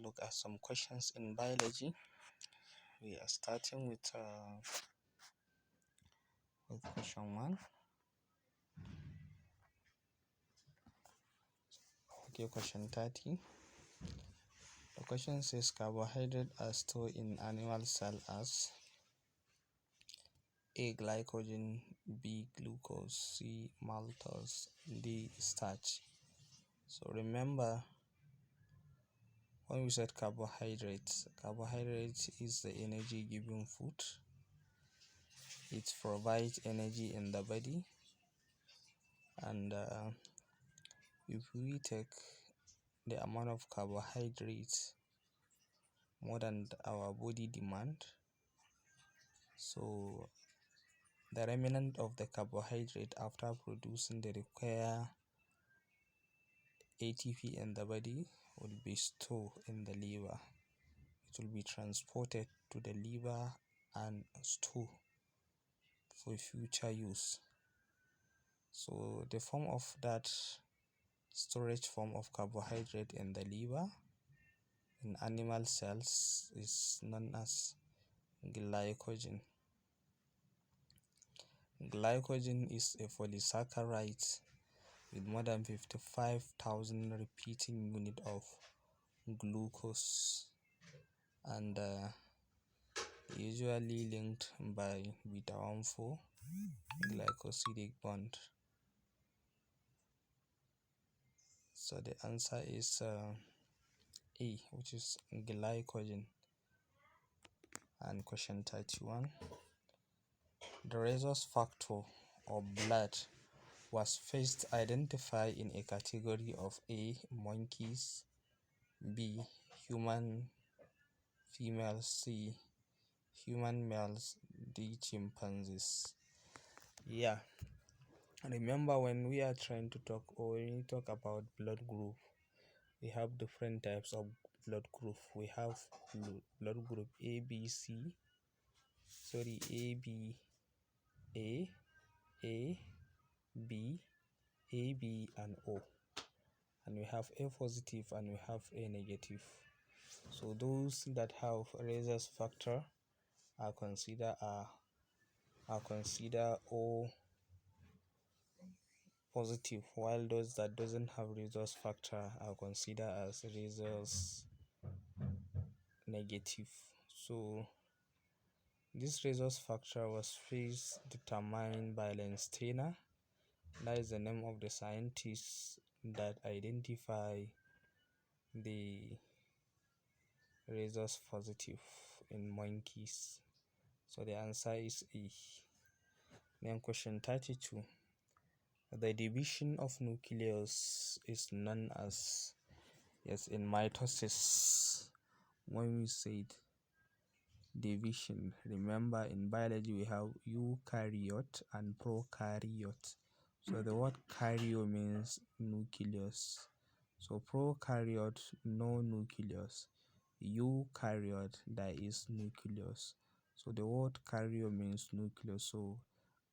look at some questions in biology. We are starting with question 1. Okay, question 30. The question says carbohydrates are stored in animal cell as A. Glycogen, B. Glucose, C. Maltose, D. Starch. So remember, when we said carbohydrates is the energy giving food. It provides energy in the body, and if we take the amount of carbohydrates more than our body demand, so the remnant of the carbohydrate after producing the required ATP in the body will be stored in the liver. It will be transported to the liver and stored for future use. So the form of that storage form of carbohydrate in the liver in animal cells is known as glycogen. Glycogen is a polysaccharide with more than 55,000 repeating unit of glucose, and usually linked by beta-1,4 glycosidic bond. So the answer is A, which is glycogen. And question 31. The rhesus factor of blood was first identified in a category of A. monkeys, B. human females, C. human males, D. chimpanzees. Yeah, remember when we are trying to talk, or when we talk about blood group, we have different types of blood group. We have blood group A, B, A, B, AB, and O. And we have A positive and we have A negative. So those that have rhesus factor are considered O positive, while those that doesn't have rhesus factor are considered as rhesus negative. So this rhesus factor was first determined by Steiner. That is the name of the scientist that identify the rhesus positive in monkeys. So the answer is E. Then question 32. The division of nucleus is known as, yes, in mitosis. When we said division, remember in biology we have eukaryote and prokaryote. So the word karyo means nucleus. So prokaryote, no nucleus. Eukaryote, there is nucleus. So the word karyo means nucleus. So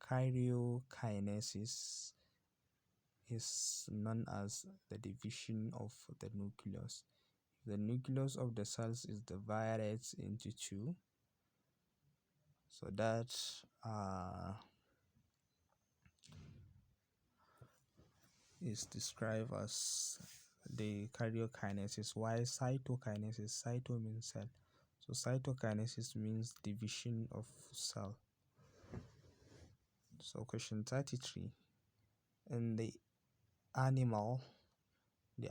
karyokinesis is known as the division of the nucleus. The nucleus of the cells is divided into two. So that is described as the karyokinesis, while cytokinesis, cyto means cell. So cytokinesis means division of cell. So question 33. In the animal, the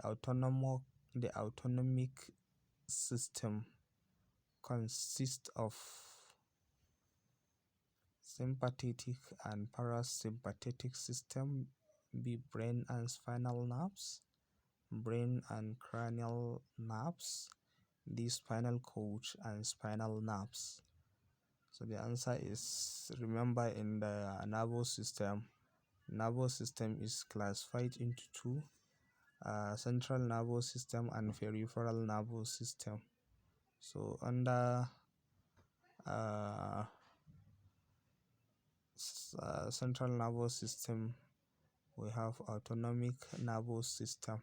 autonomic system consists of sympathetic and parasympathetic system, be brain and spinal nerves, brain and cranial nerves, the spinal cord and spinal nerves. So the answer is, remember in the nervous system is classified into two, central nervous system and peripheral nervous system. So under central nervous system we have autonomic nervous system,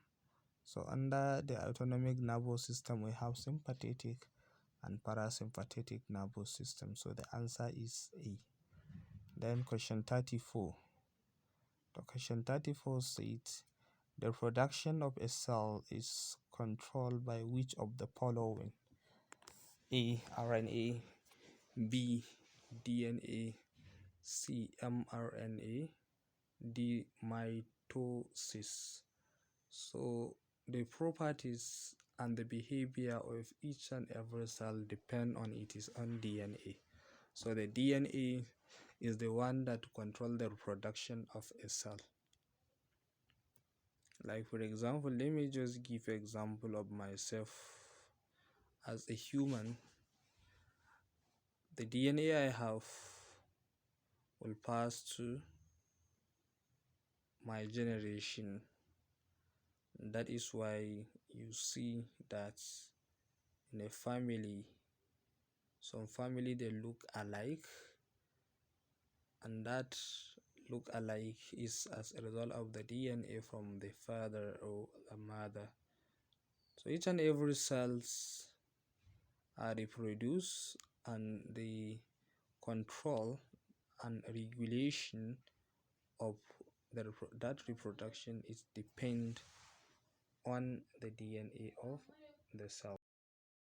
So under the autonomic nervous system, we have sympathetic and parasympathetic nervous system. So the answer is A. Then question 34. The question 34 states, the production of a cell is controlled by which of the following? A. RNA, B. DNA, C. mRNA, D. mitosis. So the properties and the behavior of each and every cell depend on its own DNA. So the DNA is the one that controls the reproduction of a cell. Like for example, let me just give an example of myself. As a human, the DNA I have will pass to my generation. That is why you see that in a family, some family they look alike, and that look alike is as a result of the DNA from the father or the mother. So each and every cells are reproduced, and the control and regulation of that reproduction is depend on the DNA of the cell.